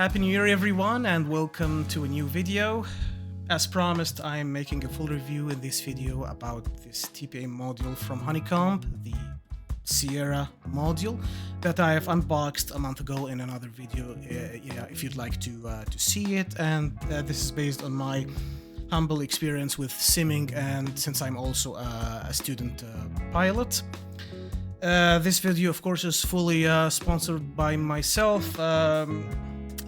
Happy New Year everyone and welcome to a new video. As promised, I'm making a full review in this video about this TPM module from Honeycomb, the Sierra module that I have unboxed a month ago in another video, if you'd like to see it. And this is based on my humble experience with simming, and since I'm also a student pilot. This video, of course, is fully sponsored by myself.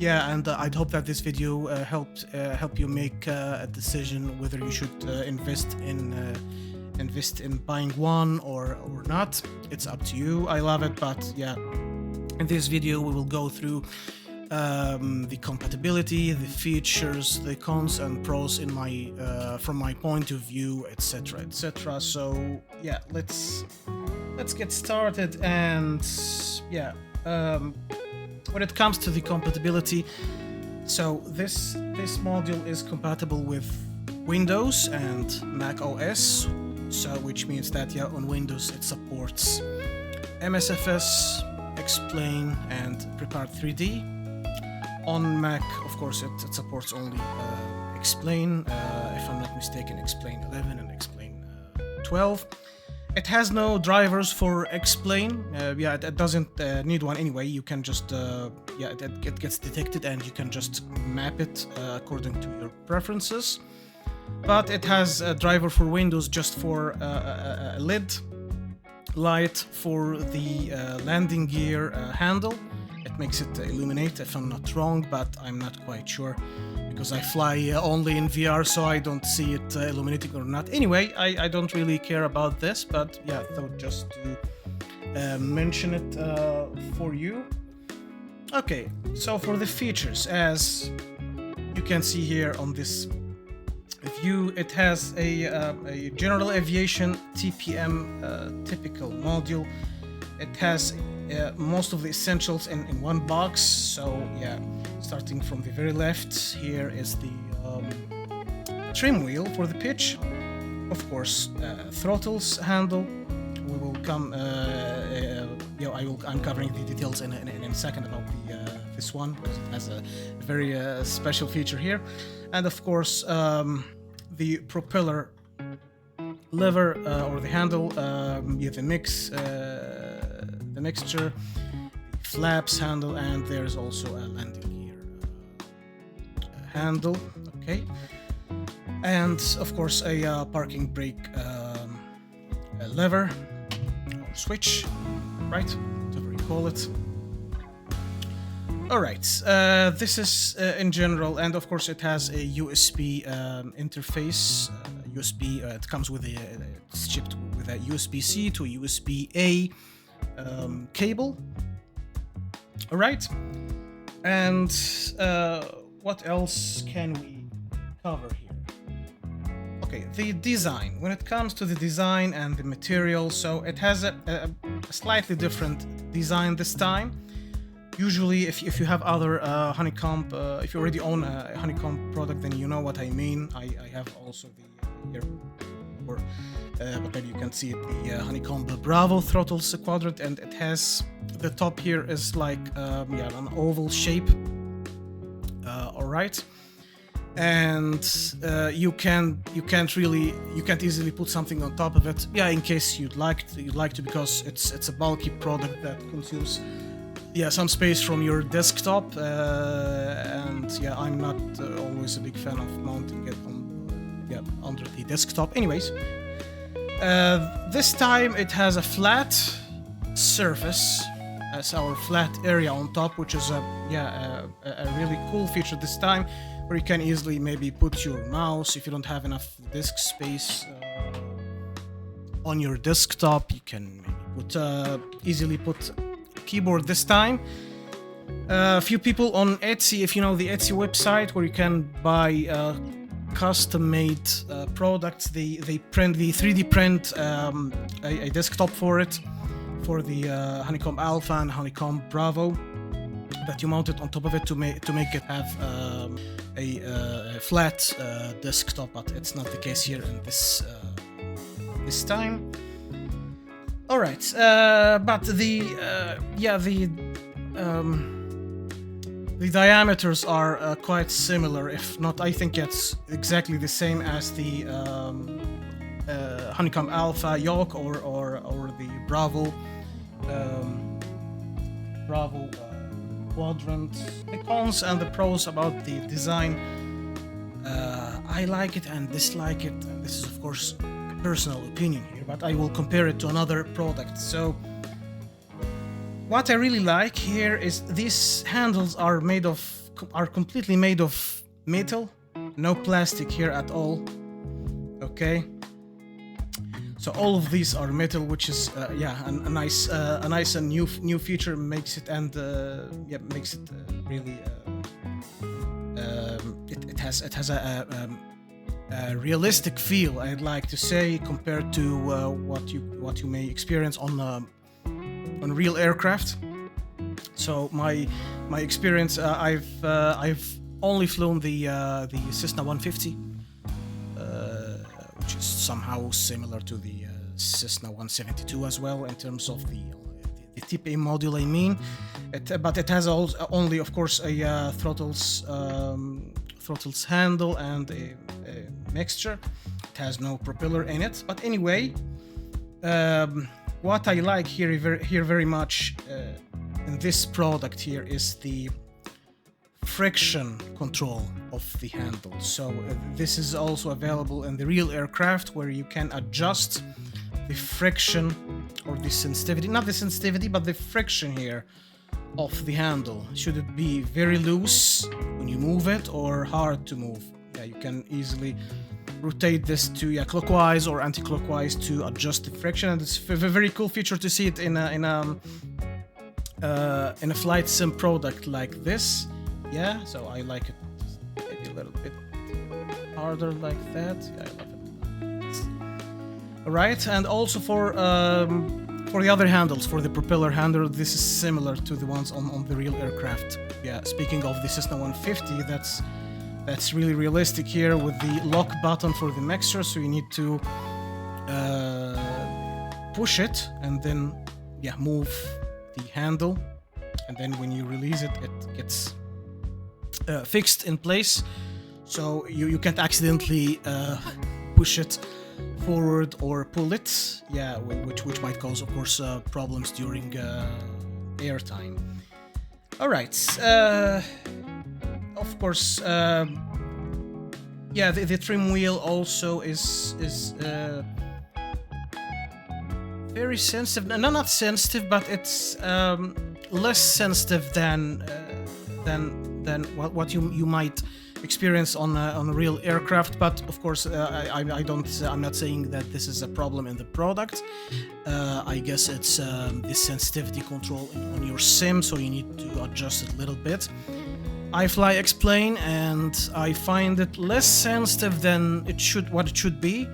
And I'd hope that this video help you make a decision whether you should invest in buying one or not. It's up to you. I love it, but yeah, in this video we will go through the compatibility, the features, the cons and pros in my from my point of view, etc., etc. So yeah, let's get started. And yeah, when it comes to the compatibility, so this module is compatible with Windows and Mac OS, so which means that yeah, on Windows it supports MSFS, Explain and Prepar3D. On Mac, of course, it supports only Explain, if I'm not mistaken, Explain 11 and Explain 12. It has no drivers for Explain. It doesn't need one anyway. You can just it gets detected and you can just map it according to your preferences. But it has a driver for Windows just for a LED light for the landing gear handle. It makes it illuminate, if I'm not wrong, but I'm not quite sure because I fly only in VR, so I don't see it illuminating or not. Anyway, I don't really care about this, but yeah, I thought just to mention it for you. Okay, so for the features, as you can see here on this view, it has a general aviation TPM typical module. It has most of the essentials in one box. So yeah, starting from the very left, here is the trim wheel for the pitch, of course, throttles handle. We will come I'm covering the details in a second about this one, because it has a very special feature here. And of course, the propeller lever or the handle, the mixture, the flaps handle, and there's also a landing gear handle. Okay, and of course a parking brake a lever or switch, right? Whatever you call it. All right, this is in general, and of course it has a USB interface. It comes with it's shipped with a USB-C to a USB-A cable. All right, and what else can we cover here? Okay, the design. When it comes to the design and the material, so it has a slightly different design this time. Usually, if you have other Honeycomb, if you already own a Honeycomb product, then you know what I mean. I have also the here, but maybe you can see it, the Honeycomb Bravo throttles quadrant, and it has the top here is like an oval shape. All right, and you can't easily put something on top of it. Yeah, in case you'd like to, because it's a bulky product that consumes some space from your desktop, and yeah, I'm not always a big fan of mounting it on under the desktop. Anyways, this time it has a flat surface as our flat area on top, which is a really cool feature this time, where you can easily maybe put your mouse if you don't have enough disk space on your desktop. You can maybe easily put keyboard this time. A few people on Etsy, if you know the Etsy website where you can buy custom-made products, they 3D print a desktop for it, for the Honeycomb Alpha and Honeycomb Bravo, that you mount it on top of it to make it have a flat desktop, but it's not the case here in this time. All right, but the The diameters are quite similar, if not, I think it's exactly the same as the Honeycomb Alpha yoke or the Bravo quadrant. The cons and the pros about the design, I like it and dislike it, and this is of course a personal opinion here, but I will compare it to another product. So what I really like here is these handles are completely made of metal, no plastic here at all. Okay, so all of these are metal, which is a nice and new feature, makes it really. It has a realistic feel, I'd like to say, compared to what you may experience on real aircraft. So my experience, I've only flown the Cessna 150, which is somehow similar to the Cessna 172 as well in terms of the TPM module. I mean, but it has only, of course, a throttles handle and a mixture. It has no propeller in it. But anyway, what I like here very much in this product here is the friction control of the handle. So this is also available in the real aircraft, where you can adjust the friction or the sensitivity, not the sensitivity, but the friction here of the handle. Should it be very loose when you move it or hard to move? Yeah, you can easily rotate this to clockwise or anti-clockwise to adjust the friction, and it's a very cool feature to see it in a flight sim product like this. Yeah, so I like it maybe a little bit harder like that. Yeah, I love it. Alright, and also for the other handles, for the propeller handle, this is similar to the ones on the real aircraft. Yeah, speaking of the Cessna 150, that's really realistic here with the lock button for the mixture, so you need to push it and then move the handle, and then when you release it, it gets fixed in place, so you can't accidentally push it forward or pull it, which might cause, of course, problems during airtime. All right, of course, the trim wheel also is very sensitive. No, not sensitive, but it's less sensitive than what you might experience on a real aircraft. But of course, I'm not saying that this is a problem in the product. I guess it's the sensitivity control on your sim, so you need to adjust it a little bit. I fly X-plane, and I find it less sensitive than what it should be,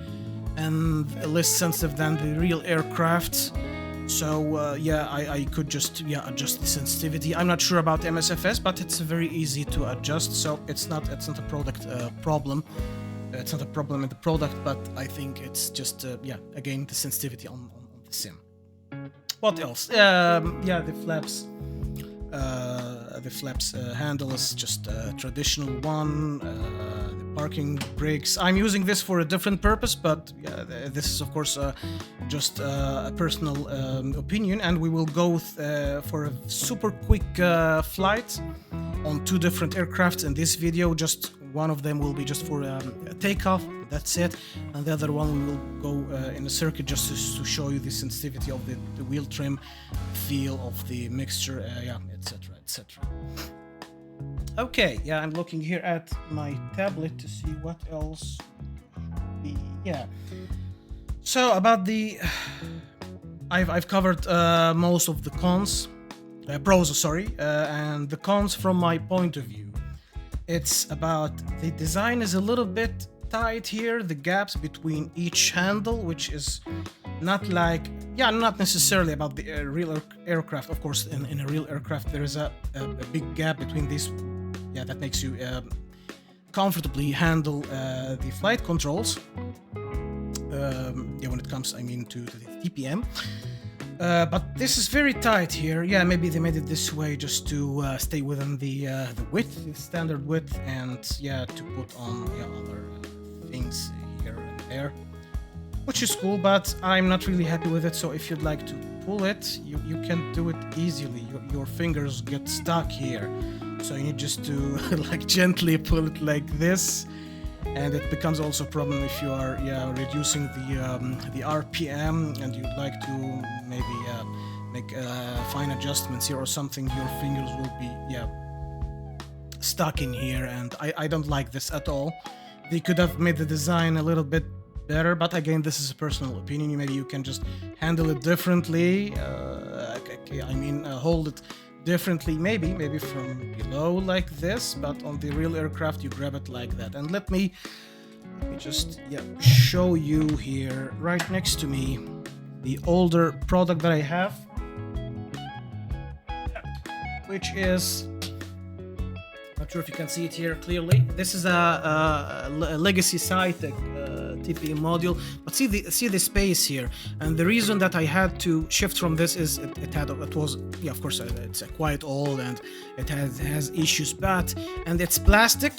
and less sensitive than the real aircraft. So I could just adjust the sensitivity. I'm not sure about MSFS, but it's very easy to adjust. So it's not a product problem. It's not a problem in the product, but I think it's just again, the sensitivity on the sim. What else? The flaps. The flaps handle is just a traditional one. The parking brakes, I'm using this for a different purpose, but this is of course just a personal opinion, and we will go for a super quick flight on two different aircrafts in this video. Just one of them will be just for a takeoff, that's it, and the other one we will go in a circuit just to show you the sensitivity of the wheel trim, feel of the mixture, etc, etc. Okay, I'm looking here at my tablet to see what else should be. So about the I've covered most of the pros, and the cons from my point of view. It's about the design is a little bit tight here, the gaps between each handle, which is not necessarily about the real aircraft. Of course, in a real aircraft there is a big gap between these, that makes you comfortably handle the flight controls when it comes, to the TPM. But this is very tight here. Yeah, maybe they made it this way just to stay within the width, the standard width, and yeah, to put on other things here and there, which is cool. But I'm not really happy with it. So if you'd like to pull it, you can do it easily. Your fingers get stuck here, so you need just to like gently pull it like this. And it becomes also a problem if you are reducing the RPM and you'd like to maybe make fine adjustments here or something. Your fingers will be stuck in here, and I don't like this at all. They could have made the design a little bit better, but again, this is a personal opinion. Maybe you can just handle it differently. Hold it differently, maybe from below like this, but on the real aircraft you grab it like that. And let me just show you here right next to me the older product that I have, which is, not sure if you can see it here clearly. This is a legacy Cytec TPM module, but see the space here. And the reason that I had to shift from this is it was of course it's quite old and it has issues, and it's plastic,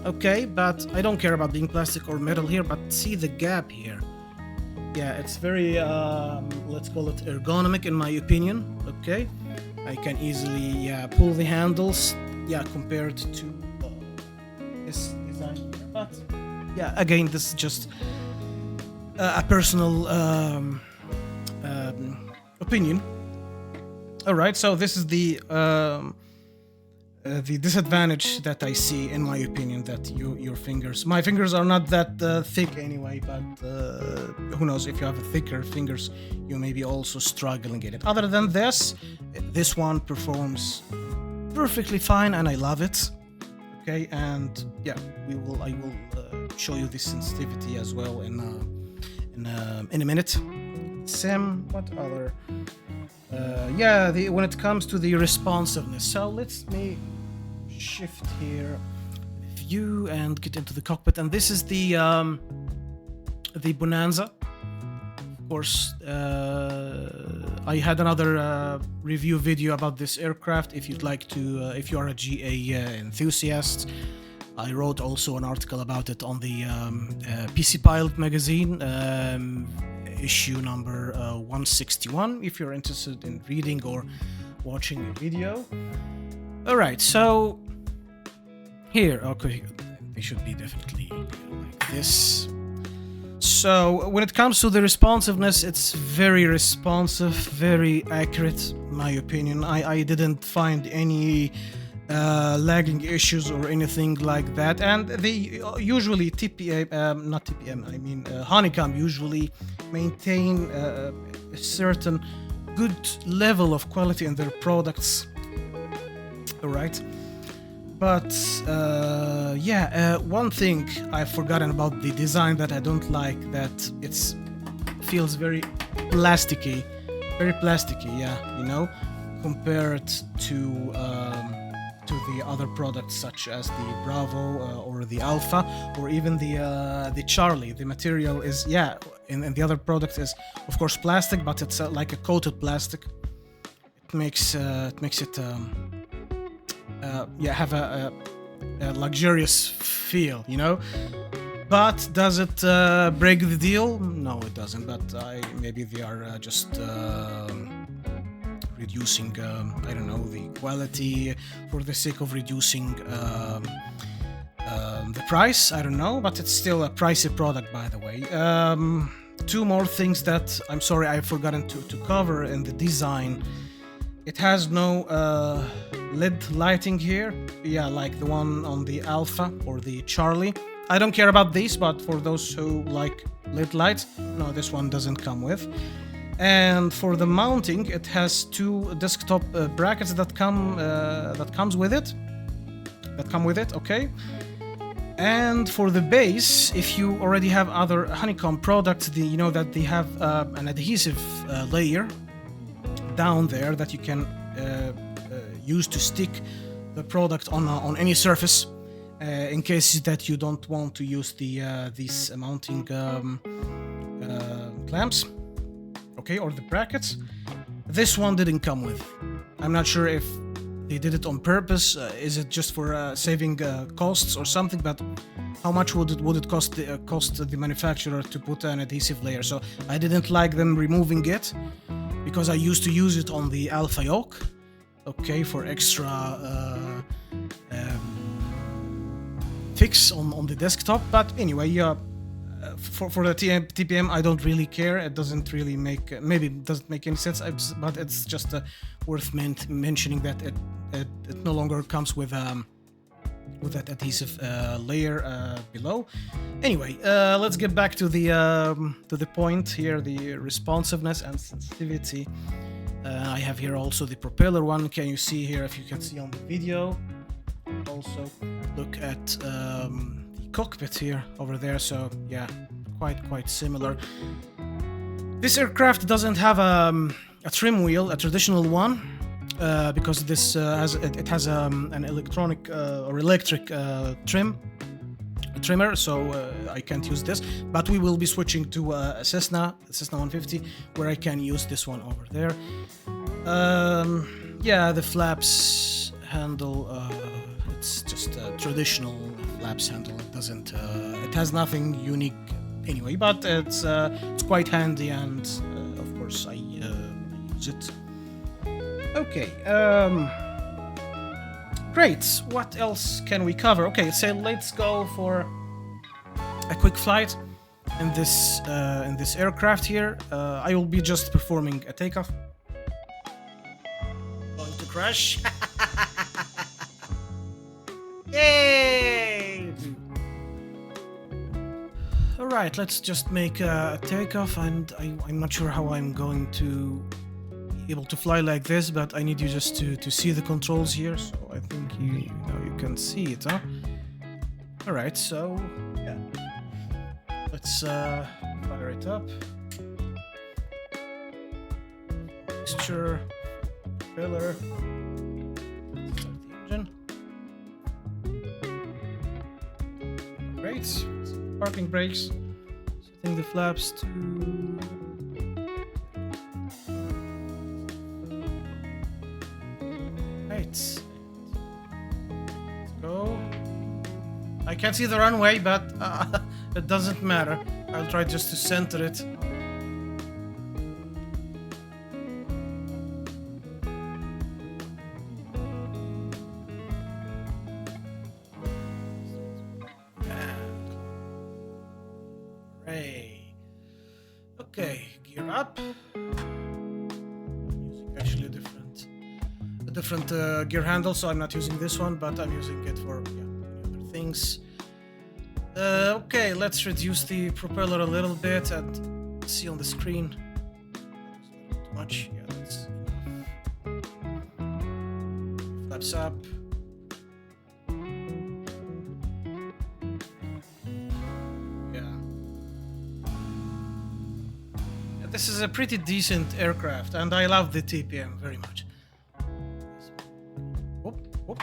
okay, but I don't care about being plastic or metal here. But see the gap here. Yeah, it's very let's call it ergonomic in my opinion. Okay, I can easily pull the handles compared to this design here. But again, this is just a personal opinion. All right, so this is the disadvantage that I see, in my opinion, that my fingers are not that thick anyway, but who knows, if you have thicker fingers, you may be also struggling in it. Other than this one performs perfectly fine, and I love it. Okay, and I will show you the sensitivity as well in a minute. What other? When it comes to the responsiveness. So let me shift here the view and get into the cockpit. And this is the Bonanza. Of course, I had another review video about this aircraft. If you'd like to, if you are a GA enthusiast, I wrote also an article about it on the PC Pilot magazine, issue number 161, if you're interested in reading or watching a video. All right, so here, okay, they should be definitely like this. So when it comes to the responsiveness, it's very responsive, very accurate, in my opinion. I didn't find any lagging issues or anything like that. And they usually Honeycomb usually maintain a certain good level of quality in their products. All right. But one thing I've forgotten about the design that I don't like, that it feels very plasticky, compared to the other products such as the Bravo or the Alpha or even the Charlie. The material is in the other product is of course plastic, but it's like a coated plastic. It makes it have a luxurious feel, But does it break the deal? No, it doesn't. But maybe they are just reducing, I don't know, the quality for the sake of reducing the price. I don't know, but it's still a pricey product, by the way. Two more things that I'm sorry I've forgotten to cover in the design. It has no LED lighting here, like the one on the Alpha or the Charlie. I don't care about these, but for those who like LED lights, no, this one doesn't come with. And for the mounting, it has two desktop brackets that come with it. Okay. And for the base, if you already have other Honeycomb products, you know that they have an adhesive layer down there that you can use to stick the product on any surface, in case that you don't want to use these mounting clamps. okay, or the brackets. This one didn't come with. I'm not sure if they did it on purpose. Is it just for saving costs or something? But how much would it cost the manufacturer to put an adhesive layer? So I didn't like them removing it because I used to use it on the Alpha Yoke, okay, for extra fix on the desktop. But anyway, yeah. For the TPM, I don't really care. It doesn't really make, maybe it doesn't make any sense, but it's just worth mentioning that it no longer comes with that adhesive layer below. Anyway, let's get back to the point here, the responsiveness and sensitivity. I have here also the propeller one. Can you see here, if you can see on the video? Also look at the cockpit here over there. So yeah, quite similar. This aircraft doesn't have a trim wheel, a traditional one, because this has an electronic or electric trimmer, so I can't use this. But we will be switching to a Cessna 150, where I can use this one over there. Yeah, the flaps handle. It's just a traditional flaps handle. It doesn't. It has nothing unique anyway, but it's quite handy, and of course I use it. Okay. Great. What else can we cover? Okay, so let's go for a quick flight in this aircraft here. I will be just performing a takeoff. Going to crash. Yay! Alright, let's just make a takeoff, and I'm not sure how I'm going to be able to fly like this, but I need you just to see the controls here, so I think you can see it, huh? Alright, so yeah. Let's fire it up. Mixture, filler. Start the engine. Great. Parking brakes. Setting the flaps to. Right. Let's go. I can't see the runway, but it doesn't matter. I'll try just to center it. Okay, gear up. I'm using actually a different gear handle, so I'm not using this one, but I'm using it for many other things. Okay, let's reduce the propeller a little bit and see on the screen. Too much. Yeah, that's enough. Flaps up. This is a pretty decent aircraft, and I love the TPM very much. Whoop, whoop.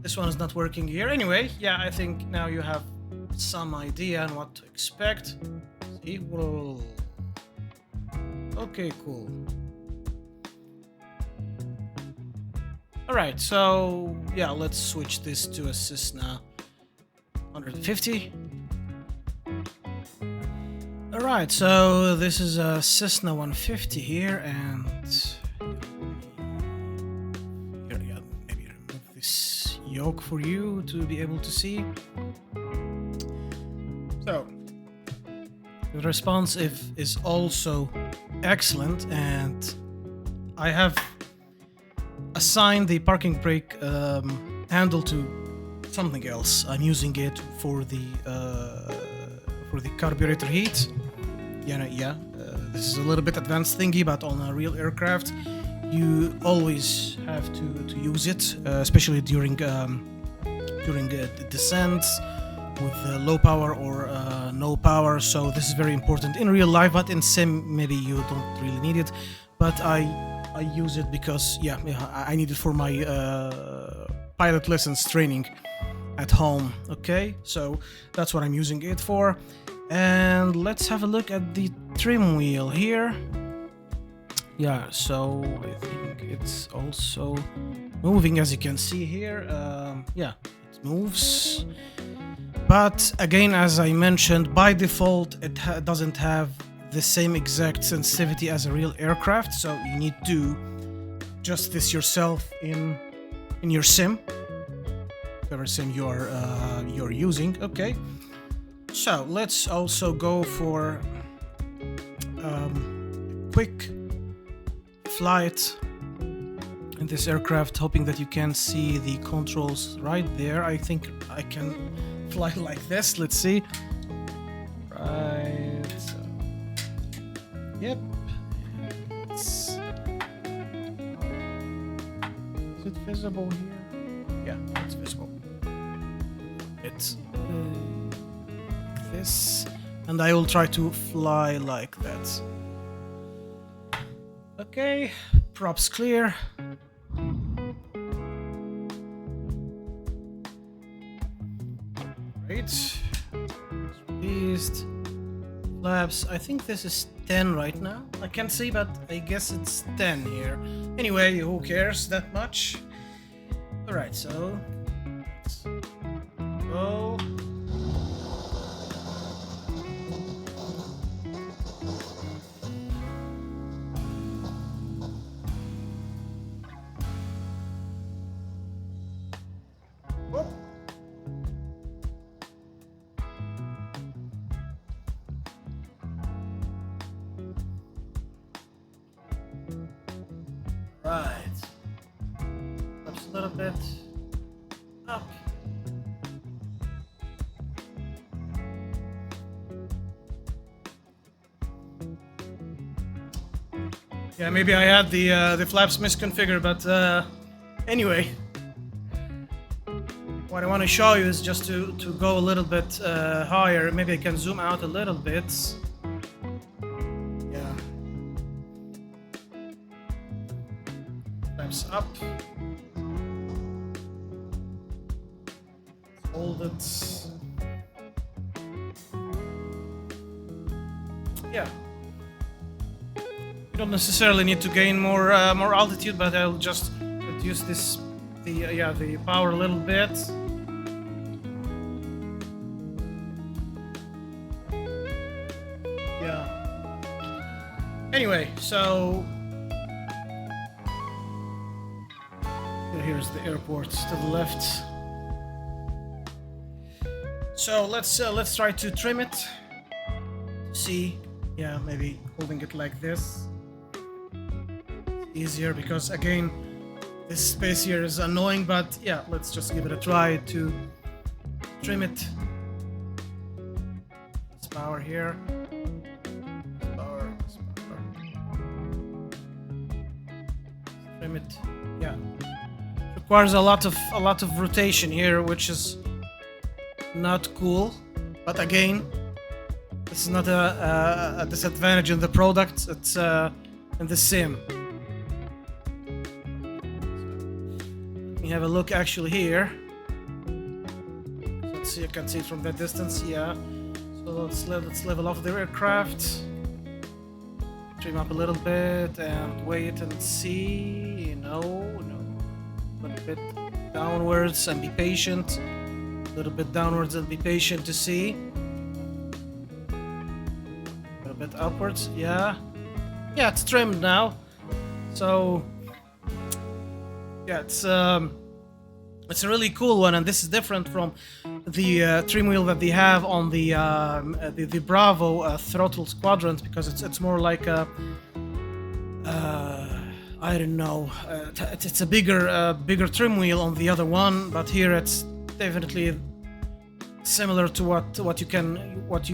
This one is not working here. Anyway, yeah, I think now you have some idea on what to expect. See? Whoa. Okay, cool. Alright, so yeah, let's switch this to a Cessna 150. Alright, so this is a Cessna 150 here, and here, yeah, maybe remove this yoke for you to be able to see. So the responsive is also excellent, and I have assigned the parking brake handle to something else. I'm using it for the carburetor heat. This is a little bit advanced thingy, but on a real aircraft you always have to use it, especially during descents with low power or no power. So this is very important in real life, but in sim maybe you don't really need it, but I use it because I need it for my pilot lessons training at home. Okay, so that's what I'm using it for. And let's have a look at the trim wheel here. Yeah, so I think it's also moving, as you can see here. Yeah, it moves. But again, as I mentioned, by default, it doesn't have the same exact sensitivity as a real aircraft, so you need to adjust this yourself in your sim, whatever sim you're using. Okay, so let's also go for a quick flight in this aircraft, hoping that you can see the controls right there. I think I can fly like this. Let's see. Right. So, yep. Is it visible here? Yeah, it's visible. It's this, and I will try to fly like that. Okay, props clear. Great. Released. Flaps. I think this is 10 right now. I can't see, but I guess it's 10 here. Anyway, who cares that much? Alright, so let's go. Right. Perhaps a little bit up. Yeah, maybe I had the flaps misconfigured, but anyway, what I want to show you is just to go a little bit higher. Maybe I can zoom out a little bit. Yeah. Flaps up. Hold it. Yeah. You don't necessarily need to gain more altitude, but I'll just reduce the power a little bit. Yeah. Anyway, so here's the airport to the left. So let's try to trim it. See, yeah, maybe holding it like this. Easier because again, this space here is annoying, but yeah, let's just give it a try to trim it. This power here. This power. Trim it. Yeah. Requires a lot of rotation here, which is not cool. But again, this is not a disadvantage in the product. It's in the sim. Have a look actually here. Let's see, I can see it from that distance. Yeah. So let's level off the aircraft. Trim up a little bit and wait and see. No. A little bit downwards and be patient. A little bit downwards and be patient to see. A little bit upwards. Yeah. Yeah, it's trimmed now. So yeah, it's a really cool one, and this is different from the trim wheel that they have on the Bravo throttles quadrant, because it's more like a I don't know, it's a bigger trim wheel on the other one, but here it's definitely similar to what you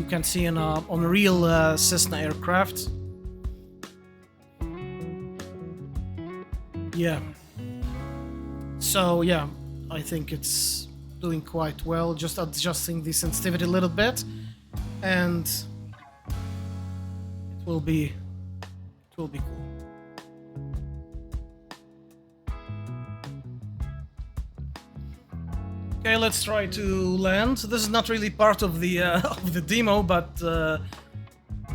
can see on a real Cessna aircraft. Yeah. So yeah, I think it's doing quite well, just adjusting the sensitivity a little bit, and it will be cool. Okay, let's try to land. This is not really part of the demo, but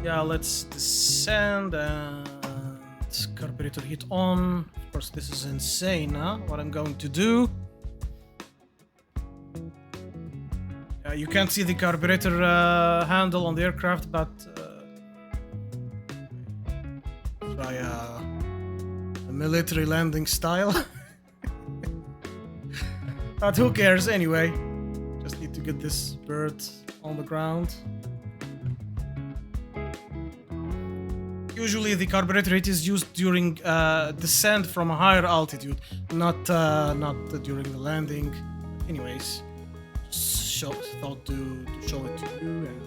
yeah, let's descend and carburetor heat on. Of course, this is insane, huh? What I'm going to do. You can't see the carburetor handle on the aircraft, but try a military landing style. But who cares anyway? Just need to get this bird on the ground. Usually the carburetor heat is used during descent from a higher altitude, not during the landing. Anyways, thought to show it to you. And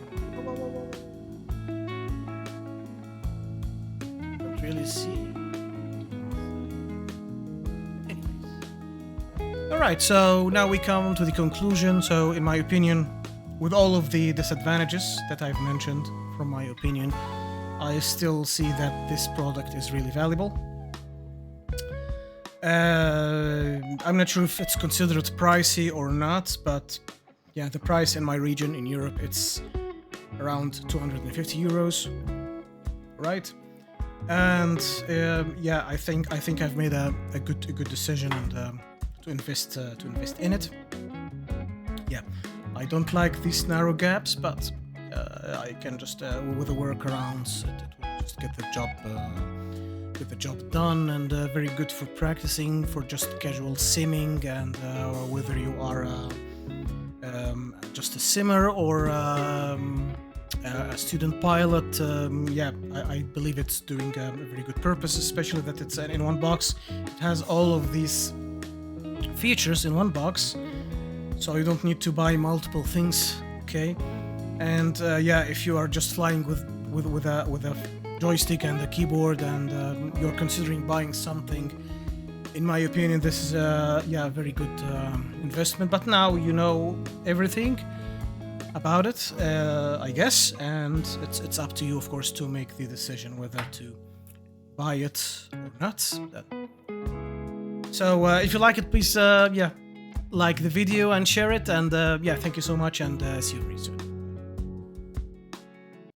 don't really see. Alright, so now we come to the conclusion. So in my opinion, with all of the disadvantages that I've mentioned, from my opinion, I still see that this product is really valuable. I'm not sure if it's considered pricey or not, but yeah, the price in my region in Europe, it's around 250 euros, right? And yeah, I think I've made a good decision and to invest in it. Yeah, I don't like these narrow gaps, but I can just with the workarounds, it will just get the job done, and very good for practicing, for just casual simming, and whether you are just a simmer or a student pilot. Yeah, I believe it's doing a very good purpose, especially that it's in one box. It has all of these features in one box, so you don't need to buy multiple things. Okay, and yeah, if you are just flying with a joystick and a keyboard, and you're considering buying something, in my opinion, this is yeah, a very good investment. But now you know everything about it, I guess, and it's up to you, of course, to make the decision whether to buy it or not. So if you like it, please yeah, like the video and share it, and yeah, thank you so much, and see you very soon.